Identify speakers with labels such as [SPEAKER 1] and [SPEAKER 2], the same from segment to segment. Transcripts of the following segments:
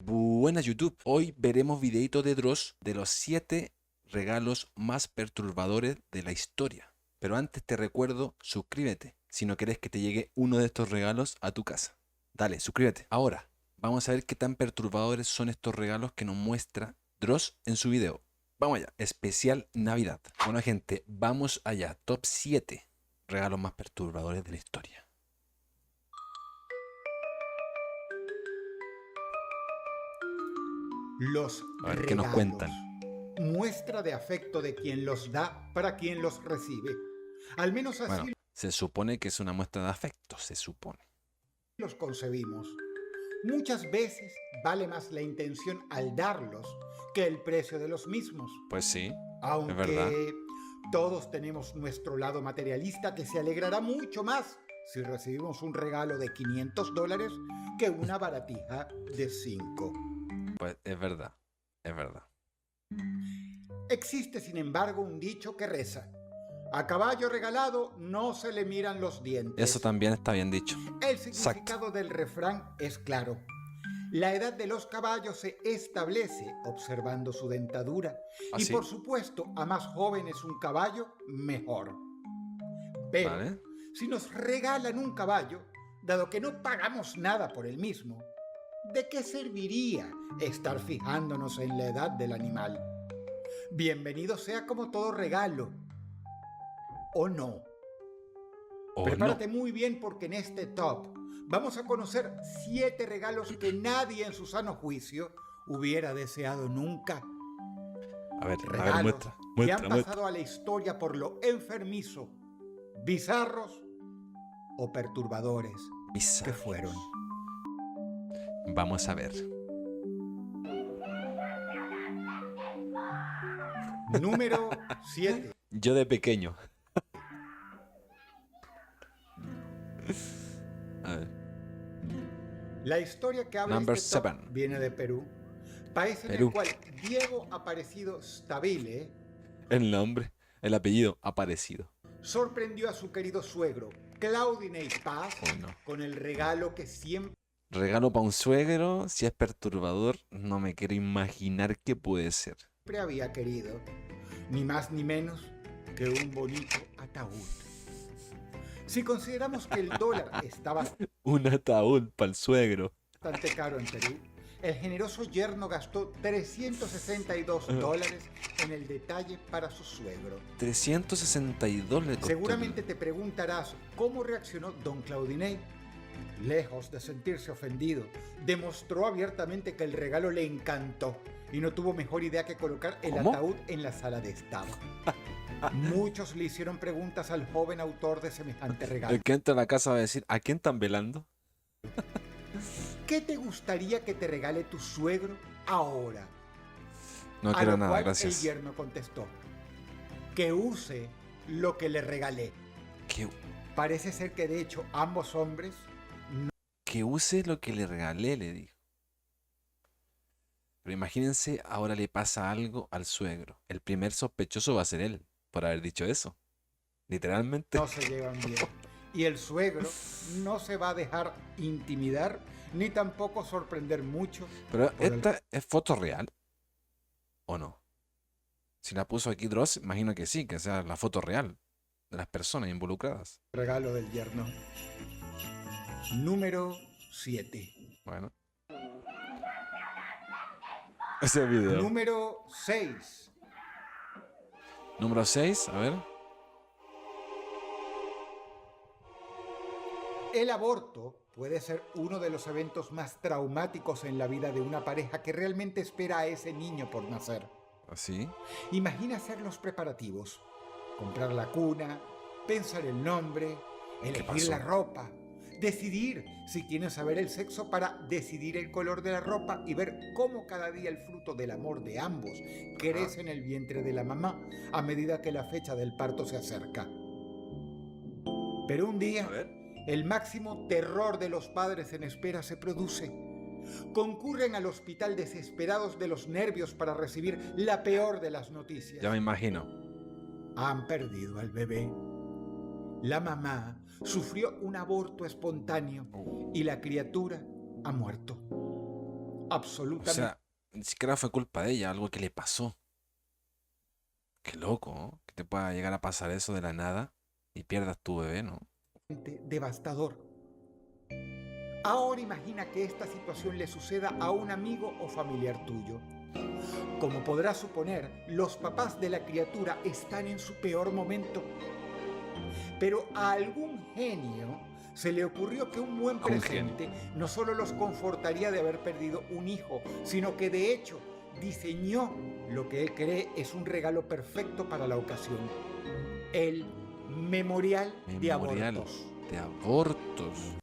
[SPEAKER 1] Buenas YouTube, hoy veremos videito de Dross de los 7 regalos más perturbadores de la historia. Pero antes te recuerdo, suscríbete si no quieres que te llegue uno de estos regalos a tu casa. Dale, suscríbete. Ahora, vamos a ver qué tan perturbadores son estos regalos que nos muestra Dross en su video. Vamos allá, especial Navidad. Bueno gente, vamos allá, top 7 regalos más perturbadores de la historia.
[SPEAKER 2] Los
[SPEAKER 1] A ver qué nos
[SPEAKER 2] regalos.
[SPEAKER 1] cuentan.
[SPEAKER 2] Muestra de afecto de quien los da para quien los recibe. Al menos así
[SPEAKER 1] Bueno, se supone que es una muestra de afecto, se supone.
[SPEAKER 2] los concebimos. Muchas veces vale más la intención al darlos que el precio de los mismos.
[SPEAKER 1] Pues sí, es verdad.
[SPEAKER 2] Aunque todos tenemos nuestro lado materialista que se alegrará mucho más si recibimos un regalo de $500 que una baratija de 5.
[SPEAKER 1] Pues es verdad, es verdad.
[SPEAKER 2] Existe, sin embargo, un dicho que reza: a caballo regalado no se le miran los dientes.
[SPEAKER 1] Eso también está bien dicho.
[SPEAKER 2] El significado del refrán es claro. La edad de los caballos se establece observando su dentadura.
[SPEAKER 1] ¿Ah,
[SPEAKER 2] Y
[SPEAKER 1] sí?
[SPEAKER 2] por supuesto, a más joven es un caballo, mejor. Pero
[SPEAKER 1] Vale.
[SPEAKER 2] si nos regalan un caballo, dado que no pagamos nada por el mismo, ¿de qué serviría estar fijándonos en la edad del animal? Bienvenido sea como todo regalo. ¿O no?
[SPEAKER 1] O
[SPEAKER 2] Prepárate
[SPEAKER 1] no.
[SPEAKER 2] muy bien porque en este top vamos a conocer 7 regalos que nadie en su sano juicio hubiera deseado nunca.
[SPEAKER 1] A ver,
[SPEAKER 2] Regalos
[SPEAKER 1] muestra,
[SPEAKER 2] que han
[SPEAKER 1] muestra,
[SPEAKER 2] pasado
[SPEAKER 1] muestra.
[SPEAKER 2] a la historia por lo enfermizo, bizarros o perturbadores que
[SPEAKER 1] Bizarros.
[SPEAKER 2] fueron.
[SPEAKER 1] Vamos a ver.
[SPEAKER 2] Número 7.
[SPEAKER 1] Yo de pequeño. A ver.
[SPEAKER 2] La historia que habla
[SPEAKER 1] Number
[SPEAKER 2] este top
[SPEAKER 1] 7.
[SPEAKER 2] viene de Perú, país en
[SPEAKER 1] Perú.
[SPEAKER 2] el cual Diego Aparecido Stabile
[SPEAKER 1] El nombre, el apellido, aparecido.
[SPEAKER 2] sorprendió a su querido suegro, Claudinei Paz,
[SPEAKER 1] Oh, no.
[SPEAKER 2] con el regalo que siempre
[SPEAKER 1] Regalo para un suegro, si es perturbador, no me quiero imaginar qué puede ser.
[SPEAKER 2] había querido, ni más ni menos que un bonito ataúd. Si consideramos que el dólar estaba
[SPEAKER 1] Un ataúd para el suegro.
[SPEAKER 2] bastante caro en Perú, el generoso yerno gastó $362 en el detalle para su suegro.
[SPEAKER 1] 362 le costó.
[SPEAKER 2] Seguramente te preguntarás cómo reaccionó don Claudinei. Lejos de sentirse ofendido, demostró abiertamente que el regalo le encantó y no tuvo mejor idea que colocar el
[SPEAKER 1] ¿Cómo?
[SPEAKER 2] ataúd en la sala de estado. Muchos le hicieron preguntas al joven autor de semejante regalo.
[SPEAKER 1] El que entra a la casa va a decir, ¿a quién están velando?
[SPEAKER 2] ¿Qué te gustaría que te regale tu suegro ahora?
[SPEAKER 1] No
[SPEAKER 2] A
[SPEAKER 1] quiero
[SPEAKER 2] lo
[SPEAKER 1] nada,
[SPEAKER 2] cual
[SPEAKER 1] gracias.
[SPEAKER 2] el yerno contestó: que use lo que le regalé.
[SPEAKER 1] Que,
[SPEAKER 2] Parece ser que de hecho ambos hombres
[SPEAKER 1] que use lo que le regalé, le dijo. Pero imagínense, ahora le pasa algo al suegro. El primer sospechoso va a ser él, por haber dicho eso. Literalmente.
[SPEAKER 2] no se llevan bien. Y el suegro no se va a dejar intimidar ni tampoco sorprender mucho.
[SPEAKER 1] Pero
[SPEAKER 2] por el
[SPEAKER 1] ¿esta es foto real? ¿O no? Si la puso aquí Dross, imagino que sí, que sea la foto real de las personas involucradas.
[SPEAKER 2] regalo del yerno. Número 7.
[SPEAKER 1] Bueno. Ese video.
[SPEAKER 2] Número 6.
[SPEAKER 1] Número 6, a ver.
[SPEAKER 2] El aborto puede ser uno de los eventos más traumáticos en la vida de una pareja que realmente espera a ese niño por nacer.
[SPEAKER 1] Así.
[SPEAKER 2] Imagina hacer los preparativos, comprar la cuna, pensar el nombre, elegir
[SPEAKER 1] pasó?
[SPEAKER 2] la ropa, decidir si quieren saber el sexo para decidir el color de la ropa y ver cómo cada día el fruto del amor de ambos crece en el vientre de la mamá a medida que la fecha del parto se acerca. Pero un día,
[SPEAKER 1] A ver.
[SPEAKER 2] el máximo terror de los padres en espera se produce. Concurren al hospital desesperados de los nervios para recibir la peor de las noticias.
[SPEAKER 1] Ya me imagino.
[SPEAKER 2] Han perdido al bebé. La mamá sufrió un aborto espontáneo y la criatura ha muerto.
[SPEAKER 1] O
[SPEAKER 2] absolutamente.
[SPEAKER 1] sea, ni siquiera fue culpa de ella, algo que le pasó. Qué loco, ¿no? Que te pueda llegar a pasar eso de la nada y pierdas tu bebé, ¿no?
[SPEAKER 2] Devastador. Ahora imagina que esta situación le suceda a un amigo o familiar tuyo. Como podrás suponer, los papás de la criatura están en su peor momento. Pero a algún genio se le ocurrió que un buen presente no solo los confortaría de haber perdido un hijo, sino que de hecho diseñó lo que él cree es un regalo perfecto para la ocasión. El Memorial de Abortos.
[SPEAKER 1] De abortos.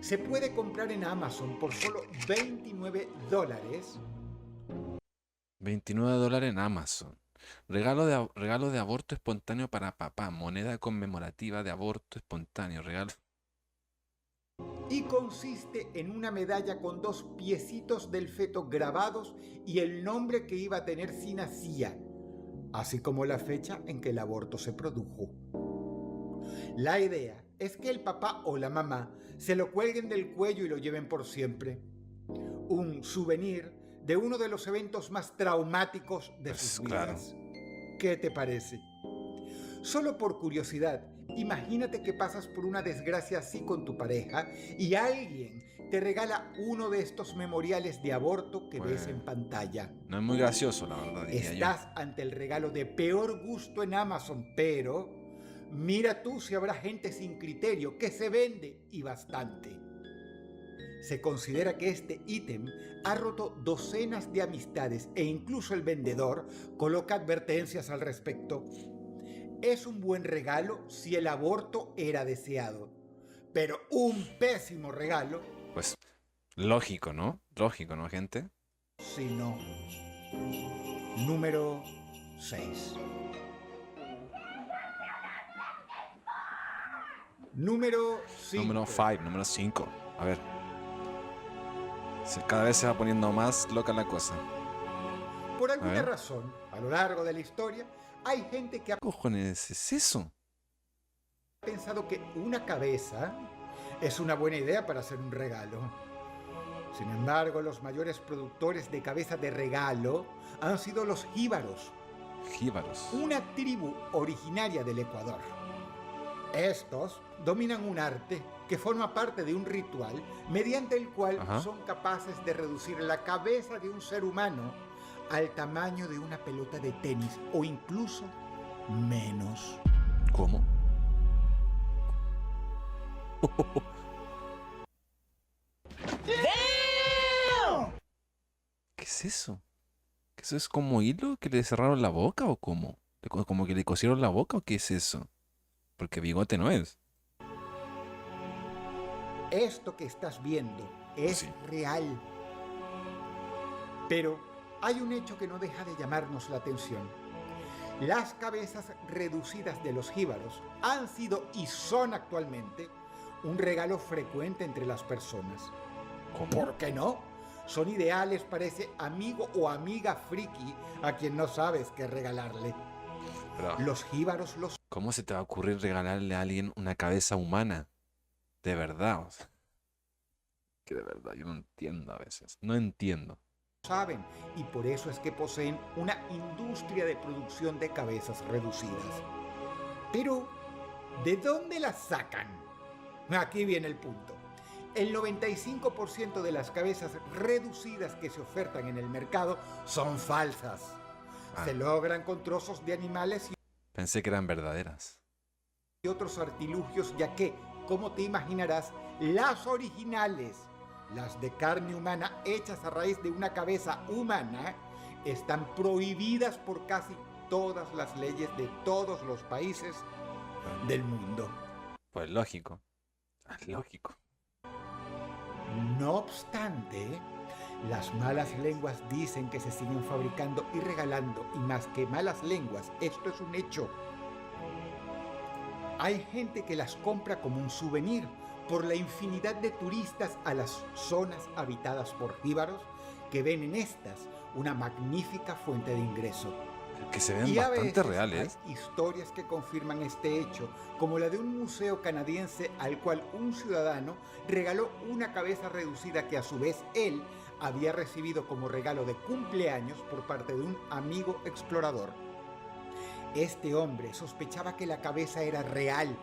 [SPEAKER 2] Se puede comprar en Amazon por solo $29.
[SPEAKER 1] $29 en Amazon. Regalo de aborto espontáneo para papá. Moneda conmemorativa de aborto espontáneo. Regalo.
[SPEAKER 2] Y consiste en una medalla con 2 piecitos del feto grabados y el nombre que iba a tener si nacía, así como la fecha en que el aborto se produjo. La idea es que el papá o la mamá se lo cuelguen del cuello y lo lleven por siempre. Un souvenir de uno de los eventos más traumáticos de sus vidas. ¿Qué te parece? Solo por curiosidad, imagínate que pasas por una desgracia así con tu pareja y alguien te regala uno de estos memoriales de aborto que ves en pantalla.
[SPEAKER 1] No es muy gracioso, la verdad.
[SPEAKER 2] Estás ante el regalo de peor gusto en Amazon, pero mira tú si habrá gente sin criterio que se vende y bastante. Se considera que este ítem ha roto docenas de amistades e incluso el vendedor coloca advertencias al respecto. Es un buen regalo si el aborto era deseado, pero un pésimo regalo.
[SPEAKER 1] Pues lógico, ¿no? Lógico, ¿no, gente?
[SPEAKER 2] Si no. Número 6. Número 5.
[SPEAKER 1] Número 5. A ver. Cada vez se va poniendo más loca la cosa.
[SPEAKER 2] Por alguna razón, a lo largo de la historia, hay gente que ha...
[SPEAKER 1] ¿Qué cojones es eso?
[SPEAKER 2] pensado que una cabeza es una buena idea para hacer un regalo. Sin embargo, los mayores productores de cabeza de regalo han sido los jíbaros.
[SPEAKER 1] Jíbaros.
[SPEAKER 2] Una tribu originaria del Ecuador. Estos dominan un arte que forma parte de un ritual mediante el cual son capaces de reducir la cabeza de un ser humano al tamaño de una pelota de tenis o incluso menos.
[SPEAKER 1] ¿Cómo? ¿Qué es eso? ¿Qué eso es como hilo que le cerraron la boca o cómo? ¿Como que le cosieron la boca o qué es eso? Porque bigote no es.
[SPEAKER 2] Esto que estás viendo es real. Pero hay un hecho que no deja de llamarnos la atención. Las cabezas reducidas de los jíbaros han sido y son actualmente un regalo frecuente entre las personas.
[SPEAKER 1] ¿Cómo?
[SPEAKER 2] ¿Por qué no? Son ideales para ese amigo o amiga friki a quien no sabes qué regalarle.
[SPEAKER 1] Pero,
[SPEAKER 2] los jíbaros los...
[SPEAKER 1] ¿cómo se te va a ocurrir regalarle a alguien una cabeza humana? De verdad. O sea, que de verdad yo no entiendo a veces. No entiendo.
[SPEAKER 2] saben, y por eso es que poseen una industria de producción de cabezas reducidas. Pero, ¿de dónde las sacan? Aquí viene el punto. El 95% de las cabezas reducidas que se ofertan en el mercado son falsas. Se logran con trozos de animales y...
[SPEAKER 1] Pensé que eran verdaderas.
[SPEAKER 2] Y otros artilugios, ya que, como te imaginarás, las originales, las de carne humana hechas a raíz de una cabeza humana, están prohibidas por casi todas las leyes de todos los países del mundo.
[SPEAKER 1] Pues lógico. Lógico.
[SPEAKER 2] No obstante, las malas lenguas dicen que se siguen fabricando y regalando, y más que malas lenguas, esto es un hecho. Hay gente que las compra como un souvenir por la infinidad de turistas a las zonas habitadas por jíbaros que ven en estas una magnífica fuente de ingreso.
[SPEAKER 1] Que se ven
[SPEAKER 2] Y a
[SPEAKER 1] bastante
[SPEAKER 2] veces
[SPEAKER 1] reales.
[SPEAKER 2] hay historias que confirman este hecho, como la de un museo canadiense al cual un ciudadano regaló una cabeza reducida que a su vez él había recibido como regalo de cumpleaños por parte de un amigo explorador. Este hombre sospechaba que la cabeza era real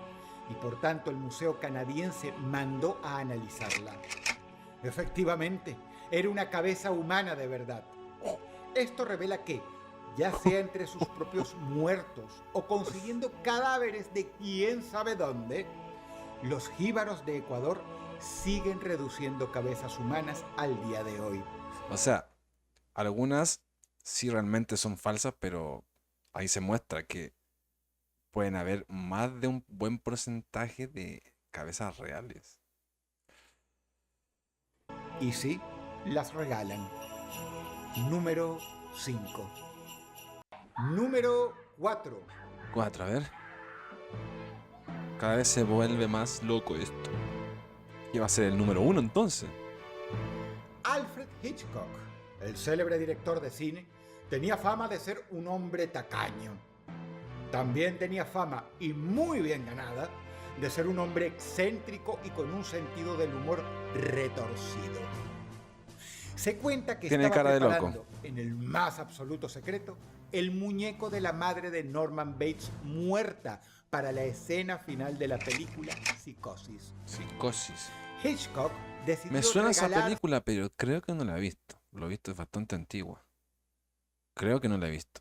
[SPEAKER 2] y por tanto el museo canadiense mandó a analizarla. Efectivamente, era una cabeza humana de verdad. Esto revela que, ya sea entre sus propios muertos o consiguiendo cadáveres de quién sabe dónde, los jíbaros de Ecuador siguen reduciendo cabezas humanas al día de hoy.
[SPEAKER 1] O sea, algunas sí realmente son falsas, pero ahí se muestra que pueden haber más de un buen porcentaje de cabezas reales.
[SPEAKER 2] Y sí, las regalan. Número 5. Número 4.
[SPEAKER 1] 4, a ver. Cada vez se vuelve más loco esto. ¿Qué va a ser el número 1 entonces?
[SPEAKER 2] Alfred Hitchcock, el célebre director de cine, tenía fama de ser un hombre tacaño. También tenía fama, y muy bien ganada, de ser un hombre excéntrico y con un sentido del humor retorcido. Se cuenta que
[SPEAKER 1] Tiene
[SPEAKER 2] estaba
[SPEAKER 1] cara de loco.
[SPEAKER 2] preparando, en el más absoluto secreto, el muñeco de la madre de Norman Bates muerta para la escena final de la película Psicosis.
[SPEAKER 1] Psicosis.
[SPEAKER 2] Hitchcock decidió
[SPEAKER 1] Me suena esa
[SPEAKER 2] regalar
[SPEAKER 1] película, pero creo que no la he visto. Lo he visto, es bastante antigua. Creo que no la he visto.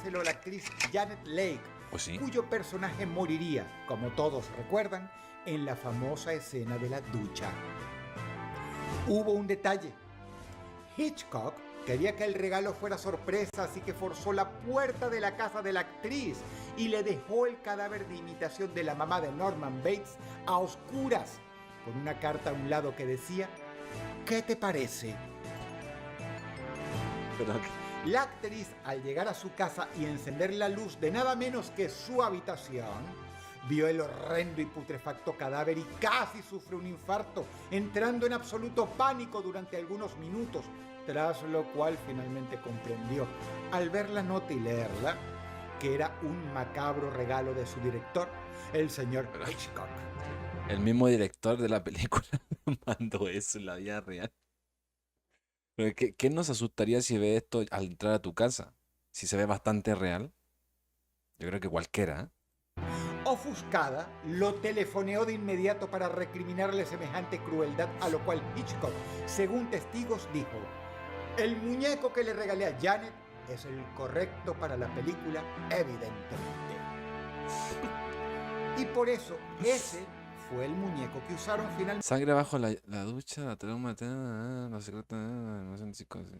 [SPEAKER 2] a la actriz Janet Leigh,
[SPEAKER 1] ¿O sí?
[SPEAKER 2] cuyo personaje moriría, como todos recuerdan, en la famosa escena de la ducha. Hubo un detalle. Hitchcock quería que el regalo fuera sorpresa, así que forzó la puerta de la casa de la actriz y le dejó el cadáver de imitación de la mamá de Norman Bates a oscuras, con una carta a un lado que decía: ¿qué te parece?
[SPEAKER 1] Pero,
[SPEAKER 2] La actriz, al llegar a su casa y encender la luz de nada menos que su habitación, vio el horrendo y putrefacto cadáver y casi sufre un infarto, entrando en absoluto pánico durante algunos minutos, tras lo cual finalmente comprendió, al ver la nota y leerla, que era un macabro regalo de su director, el señor Hitchcock.
[SPEAKER 1] el mismo director de la película mandó eso en la vida real. Pero ¿qué nos asustaría si ve esto al entrar a tu casa? Si se ve bastante real. Yo creo que cualquiera, ¿eh?
[SPEAKER 2] Ofuscada, lo telefoneó de inmediato para recriminarle semejante crueldad, a lo cual Hitchcock, según testigos, dijo: el muñeco que le regalé a Janet es el correcto para la película, evidentemente. Y por eso, ese fue el muñeco que usaron finalmente.
[SPEAKER 1] Sangre bajo la ducha, la trauma, los secretos, emoción psicosis.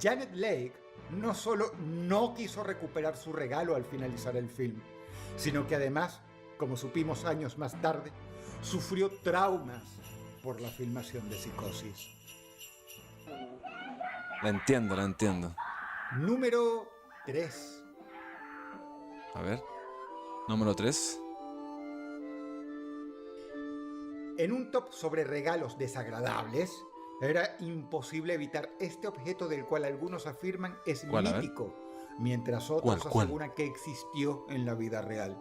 [SPEAKER 2] Janet Leigh no solo no quiso recuperar su regalo al finalizar el film, sino que además, como supimos años más tarde, sufrió traumas por la filmación de Psicosis.
[SPEAKER 1] La entiendo, la entiendo.
[SPEAKER 2] Número 3.
[SPEAKER 1] A ver. Número 3.
[SPEAKER 2] En un top sobre regalos desagradables, era imposible evitar este objeto del cual algunos afirman es
[SPEAKER 1] ¿Cuál? A ver.
[SPEAKER 2] mítico, mientras otros
[SPEAKER 1] ¿Cuál?
[SPEAKER 2] aseguran que existió en la vida real.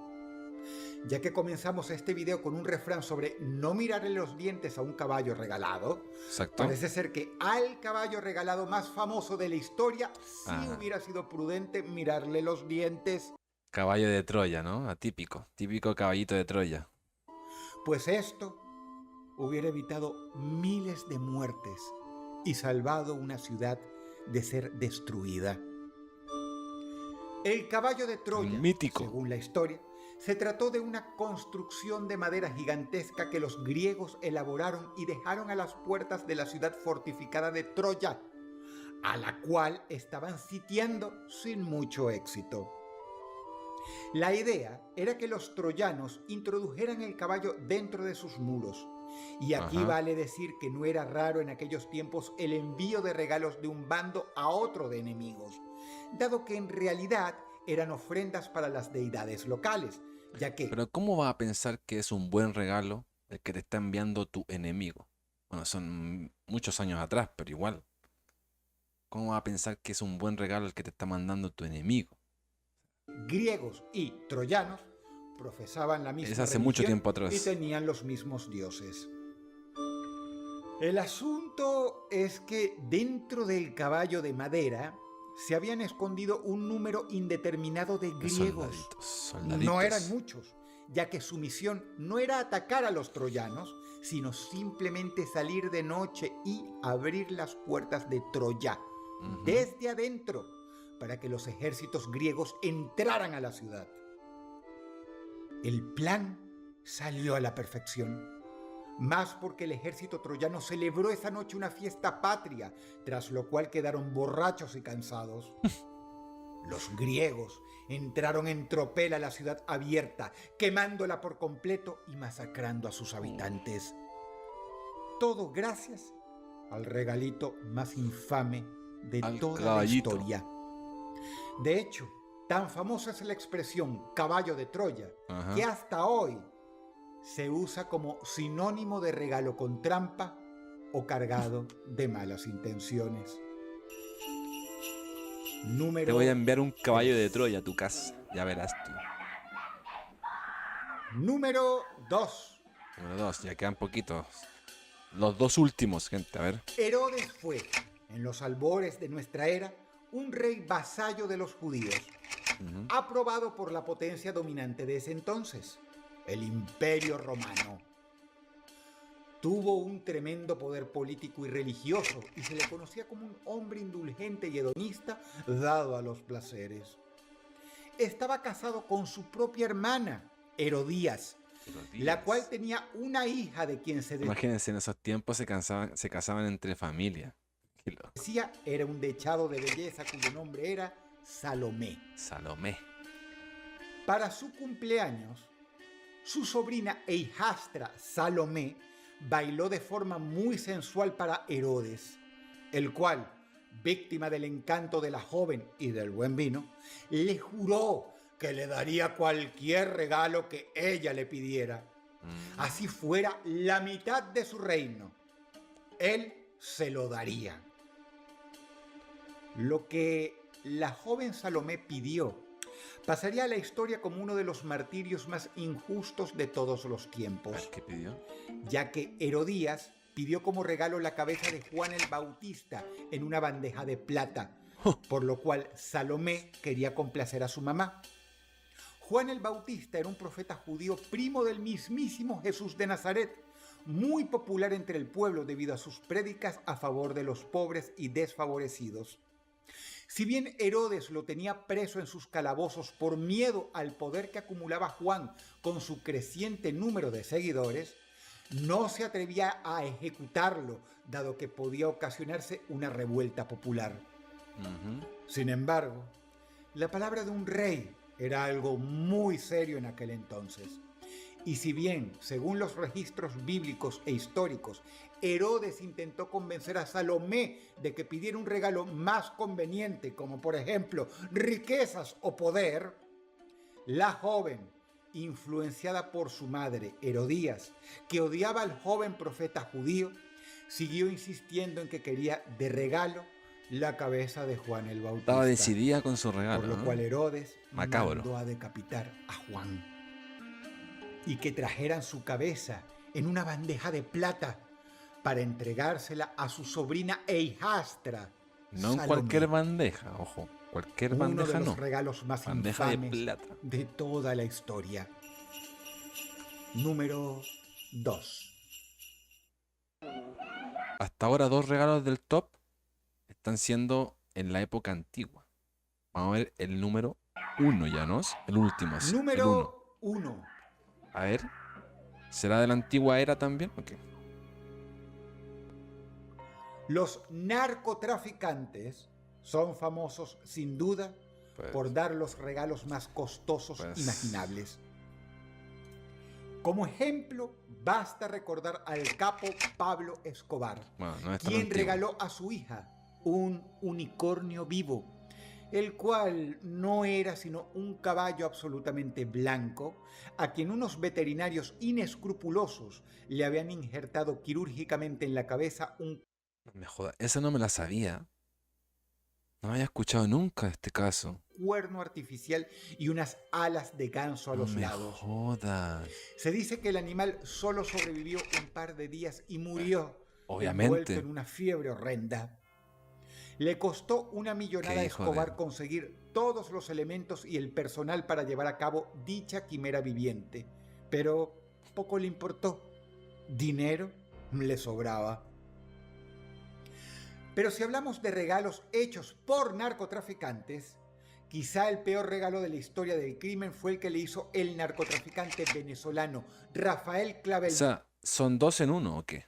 [SPEAKER 2] Ya que comenzamos este video con un refrán sobre no mirarle los dientes a un caballo regalado,
[SPEAKER 1] Exacto.
[SPEAKER 2] parece ser que al caballo regalado más famoso de la historia sí hubiera sido prudente mirarle los dientes.
[SPEAKER 1] Caballo de Troya, ¿no? Atípico. Típico caballito de Troya.
[SPEAKER 2] Pues esto hubiera evitado miles de muertes y salvado una ciudad de ser destruida. El caballo de Troya,
[SPEAKER 1] Mítico.
[SPEAKER 2] según la historia, se trató de una construcción de madera gigantesca que los griegos elaboraron y dejaron a las puertas de la ciudad fortificada de Troya, a la cual estaban sitiando sin mucho éxito. La idea era que los troyanos introdujeran el caballo dentro de sus muros. Y aquí vale decir que no era raro en aquellos tiempos el envío de regalos de un bando a otro de enemigos, dado que en realidad eran ofrendas para las deidades locales, ya que...
[SPEAKER 1] Pero ¿cómo vas a pensar que es un buen regalo el que te está enviando tu enemigo? Bueno, son muchos años atrás, pero igual. ¿Cómo vas a pensar que es un buen regalo el que te está mandando tu enemigo?
[SPEAKER 2] Griegos y troyanos profesaban la
[SPEAKER 1] Es
[SPEAKER 2] misma
[SPEAKER 1] hace mucho
[SPEAKER 2] religión
[SPEAKER 1] tiempo
[SPEAKER 2] y
[SPEAKER 1] atrás.
[SPEAKER 2] tenían los mismos dioses. El asunto es que dentro del caballo de madera se habían escondido un número indeterminado de
[SPEAKER 1] De
[SPEAKER 2] griegos.
[SPEAKER 1] soldaditos,
[SPEAKER 2] No eran
[SPEAKER 1] soldaditos.
[SPEAKER 2] muchos, ya que su misión no era atacar a los troyanos, sino simplemente salir de noche y abrir las puertas de Troya
[SPEAKER 1] Ujú.
[SPEAKER 2] desde adentro para que los ejércitos griegos entraran a la ciudad. El plan salió a la perfección, más porque el ejército troyano celebró esa noche una fiesta patria, tras lo cual quedaron borrachos y cansados. Los griegos entraron en tropel a la ciudad abierta, quemándola por completo y masacrando a sus habitantes. Todo gracias al regalito más infame de
[SPEAKER 1] Al
[SPEAKER 2] toda
[SPEAKER 1] caballito.
[SPEAKER 2] la historia. De hecho, tan famosa es la expresión caballo de Troya,
[SPEAKER 1] Ajá.
[SPEAKER 2] que hasta hoy se usa como sinónimo de regalo con trampa o cargado de malas intenciones.
[SPEAKER 1] Te voy a
[SPEAKER 2] Número
[SPEAKER 1] enviar un caballo de
[SPEAKER 2] 3.
[SPEAKER 1] Troya a tu casa. Ya verás tú.
[SPEAKER 2] Número 2.
[SPEAKER 1] Número 2, ya quedan poquitos. Los dos últimos, gente, a ver.
[SPEAKER 2] Herodes fue, en los albores de nuestra era, un rey vasallo de los judíos,
[SPEAKER 1] Ujú.
[SPEAKER 2] aprobado por la potencia dominante de ese entonces, el Imperio Romano. Tuvo un tremendo poder político y religioso y se le conocía como un hombre indulgente y hedonista dado a los placeres. Estaba casado con su propia hermana, Herodías, la cual tenía una hija de quien se
[SPEAKER 1] Imagínense, en esos tiempos se casaban entre familia. Qué loco.
[SPEAKER 2] decía era un dechado de belleza cuyo nombre era Salomé.
[SPEAKER 1] Salomé.
[SPEAKER 2] Para su cumpleaños, su sobrina e hijastra Salomé bailó de forma muy sensual para Herodes, el cual, víctima del encanto de la joven y del buen vino, le juró que le daría cualquier regalo que ella le pidiera, así fuera la mitad de su reino. Él se lo daría. Lo que la joven Salomé pidió pasaría a la historia como uno de los martirios más injustos de todos los
[SPEAKER 1] A ver,
[SPEAKER 2] tiempos,
[SPEAKER 1] ¿qué pidió?
[SPEAKER 2] ya que Herodías pidió como regalo la cabeza de Juan el Bautista en una bandeja de plata, por lo cual Salomé quería complacer a su mamá. Juan el Bautista era un profeta judío primo del mismísimo Jesús de Nazaret, muy popular entre el pueblo debido a sus prédicas a favor de los pobres y desfavorecidos. Si bien Herodes lo tenía preso en sus calabozos por miedo al poder que acumulaba Juan con su creciente número de seguidores, no se atrevía a ejecutarlo, dado que podía ocasionarse una revuelta popular. Sin embargo, la palabra de un rey era algo muy serio en aquel entonces. Y si bien, según los registros bíblicos e históricos, Herodes intentó convencer a Salomé de que pidiera un regalo más conveniente, como por ejemplo riquezas o poder, la joven, influenciada por su madre, Herodías, que odiaba al joven profeta judío, siguió insistiendo en que quería de regalo la cabeza de Juan el Bautista.
[SPEAKER 1] Estaba decidida con su regalo,
[SPEAKER 2] Por lo
[SPEAKER 1] ¿no?
[SPEAKER 2] cual Herodes
[SPEAKER 1] Macabro.
[SPEAKER 2] mandó a decapitar a Juan y que trajeran su cabeza en una bandeja de plata para entregársela a su sobrina e hijastra,
[SPEAKER 1] No en
[SPEAKER 2] Salomé.
[SPEAKER 1] cualquier bandeja, ojo. Cualquier
[SPEAKER 2] Uno
[SPEAKER 1] bandeja
[SPEAKER 2] de los
[SPEAKER 1] no.
[SPEAKER 2] regalos más
[SPEAKER 1] Bandeja de
[SPEAKER 2] infames
[SPEAKER 1] plata.
[SPEAKER 2] de toda la historia. Número 2.
[SPEAKER 1] Hasta ahora 2 regalos del top están siendo en la época antigua. Vamos a ver el número 1 ya, ¿no? El último, sí, el 1.
[SPEAKER 2] Número 1.
[SPEAKER 1] A ver, ¿será de la antigua era también? Ok.
[SPEAKER 2] Los narcotraficantes son famosos sin duda
[SPEAKER 1] Pues,
[SPEAKER 2] por dar los regalos más costosos
[SPEAKER 1] Pues-
[SPEAKER 2] imaginables. Como ejemplo, basta recordar al capo Pablo Escobar,
[SPEAKER 1] bueno, no es tan
[SPEAKER 2] quien
[SPEAKER 1] antiguo.
[SPEAKER 2] regaló a su hija un unicornio vivo, el cual no era sino un caballo absolutamente blanco, a quien unos veterinarios inescrupulosos le habían injertado quirúrgicamente en la cabeza un
[SPEAKER 1] No me joda, esa no me la sabía. No había escuchado nunca este caso.
[SPEAKER 2] cuerno artificial y unas alas de ganso a
[SPEAKER 1] No
[SPEAKER 2] los
[SPEAKER 1] me
[SPEAKER 2] lados.
[SPEAKER 1] jodas.
[SPEAKER 2] Se dice que el animal solo sobrevivió un par de días y murió, envuelto
[SPEAKER 1] Obviamente.
[SPEAKER 2] en una fiebre horrenda. Le costó una millonada a
[SPEAKER 1] Qué hijo de...
[SPEAKER 2] Escobar conseguir todos los elementos y el personal para llevar a cabo dicha quimera viviente, pero poco le importó. Dinero le sobraba. Pero si hablamos de regalos hechos por narcotraficantes, quizá el peor regalo de la historia del crimen fue el que le hizo el narcotraficante venezolano Rafael
[SPEAKER 1] O
[SPEAKER 2] Clavel
[SPEAKER 1] sea, ¿son dos en uno o qué?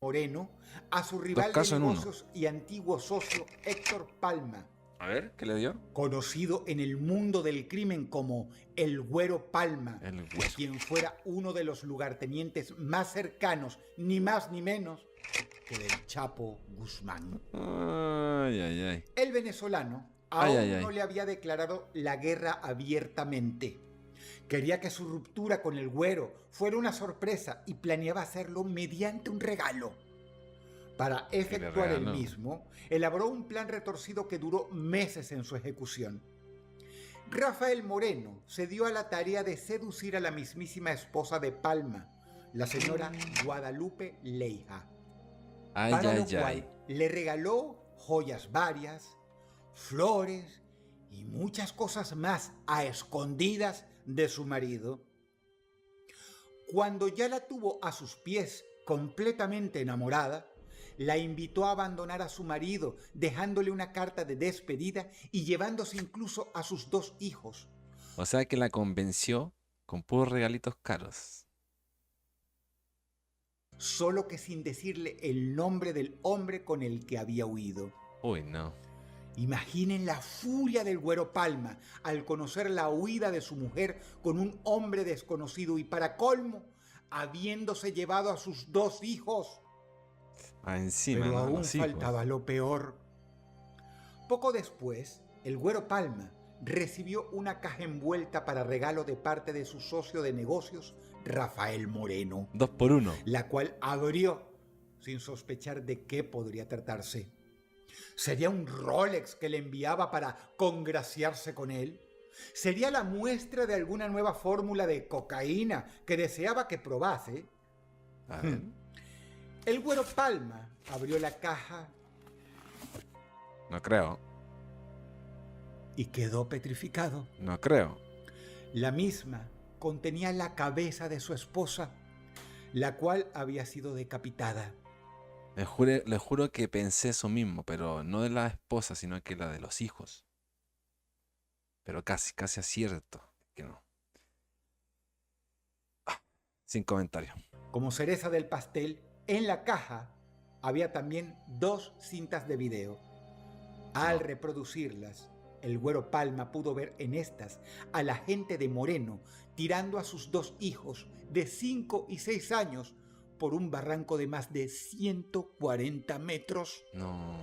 [SPEAKER 2] Moreno a su
[SPEAKER 1] Dos
[SPEAKER 2] rival de
[SPEAKER 1] casos en uno.
[SPEAKER 2] negocios y antiguo socio Héctor Palma,
[SPEAKER 1] A ver, ¿qué le dio?
[SPEAKER 2] conocido en el mundo del crimen como el Güero Palma,
[SPEAKER 1] El güero.
[SPEAKER 2] quien fuera uno de los lugartenientes más cercanos, ni más ni menos, que del Chapo Guzmán.
[SPEAKER 1] Ay, ay, ay.
[SPEAKER 2] El venezolano
[SPEAKER 1] Ay,
[SPEAKER 2] aún
[SPEAKER 1] ay,
[SPEAKER 2] no
[SPEAKER 1] ay.
[SPEAKER 2] le había declarado la guerra abiertamente. Quería que su ruptura con el Güero fuera una sorpresa y planeaba hacerlo mediante un regalo. Para efectuar el
[SPEAKER 1] regaló?
[SPEAKER 2] mismo, elaboró un plan retorcido que duró meses en su ejecución. Rafael Moreno se dio a la tarea de seducir a la mismísima esposa de Palma, la señora Guadalupe Leija,
[SPEAKER 1] Ay,
[SPEAKER 2] para lo
[SPEAKER 1] ay,
[SPEAKER 2] cual
[SPEAKER 1] ay.
[SPEAKER 2] le regaló joyas varias, flores y muchas cosas más a escondidas de su marido. Cuando ya la tuvo a sus pies completamente enamorada, la invitó a abandonar a su marido, dejándole una carta de despedida y llevándose incluso a sus dos hijos.
[SPEAKER 1] O sea que la convenció con puros regalitos caros.
[SPEAKER 2] Solo que sin decirle el nombre del hombre con el que había huido.
[SPEAKER 1] Uy, no.
[SPEAKER 2] Imaginen la furia del Güero Palma al conocer la huida de su mujer con un hombre desconocido y, para colmo, habiéndose llevado a sus dos hijos.
[SPEAKER 1] Ah, encima,
[SPEAKER 2] Pero
[SPEAKER 1] ¿no?
[SPEAKER 2] aún
[SPEAKER 1] Los hijos.
[SPEAKER 2] faltaba lo peor. Poco después, el Güero Palma recibió una caja envuelta para regalo de parte de su socio de negocios, Rafael Moreno,
[SPEAKER 1] 2 por 1.
[SPEAKER 2] la cual abrió sin sospechar de qué podría tratarse. ¿Sería un Rolex que le enviaba para congraciarse con él? ¿Sería la muestra de alguna nueva fórmula de cocaína que deseaba que probase?
[SPEAKER 1] A ver.
[SPEAKER 2] El Güero Palma abrió la caja
[SPEAKER 1] No creo.
[SPEAKER 2] y quedó petrificado.
[SPEAKER 1] No creo.
[SPEAKER 2] La misma contenía la cabeza de su esposa, la cual había sido decapitada.
[SPEAKER 1] Le juro que pensé eso mismo, pero no de la esposa, sino que la de los hijos. Pero casi, casi acierto. Que no. Sin comentario.
[SPEAKER 2] Como cereza del pastel, en la caja había también 2 cintas de video. Al
[SPEAKER 1] No.
[SPEAKER 2] reproducirlas, el Güero Palma pudo ver en estas al agente de Moreno tirando a sus 2 hijos de 5 y 6 años por un barranco de más de 140 metros.
[SPEAKER 1] No.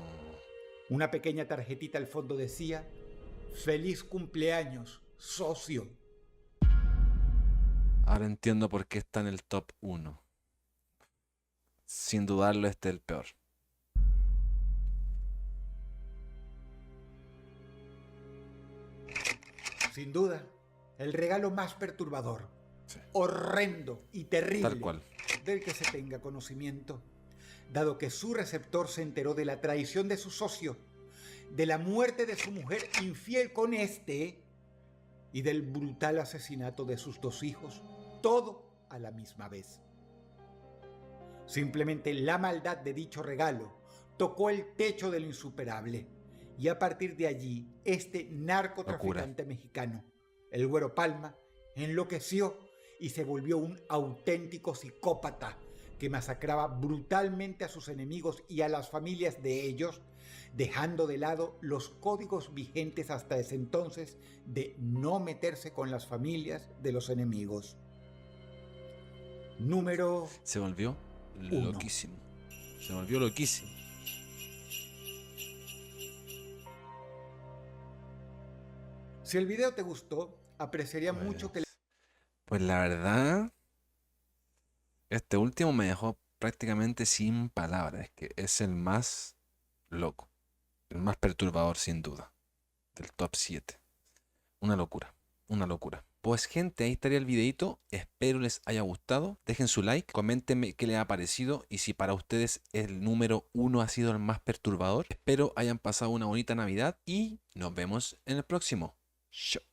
[SPEAKER 2] Una pequeña tarjetita al fondo decía: "Feliz cumpleaños, socio".
[SPEAKER 1] Ahora entiendo por qué está en el top 1. Sin dudarlo, este es el peor.
[SPEAKER 2] Sin duda, el regalo más perturbador,
[SPEAKER 1] Sí.
[SPEAKER 2] horrendo y terrible
[SPEAKER 1] Tal cual.
[SPEAKER 2] del que se tenga conocimiento, dado que su receptor se enteró de la traición de su socio, de la muerte de su mujer infiel con este y del brutal asesinato de sus 2 hijos, todo a la misma vez. Simplemente la maldad de dicho regalo tocó el techo del insuperable, y a partir de allí, este narcotraficante mexicano, el Güero Palma, enloqueció y se volvió un auténtico psicópata que masacraba brutalmente a sus enemigos y a las familias de ellos, dejando de lado los códigos vigentes hasta ese entonces de no meterse con las familias de los enemigos. Número
[SPEAKER 1] Se volvió
[SPEAKER 2] 1.
[SPEAKER 1] loquísimo. Se volvió loquísimo.
[SPEAKER 2] Si el video te gustó, apreciaría mucho que
[SPEAKER 1] Pues la verdad, este último me dejó prácticamente sin palabras. Es que es el más loco. El más perturbador sin duda. Del top 7. Una locura. Una locura. Pues gente, ahí estaría el videito. Espero les haya gustado. Dejen su like, coméntenme qué les ha parecido y si para ustedes el número 1 ha sido el más perturbador. Espero hayan pasado una bonita Navidad y nos vemos en el próximo. Chao.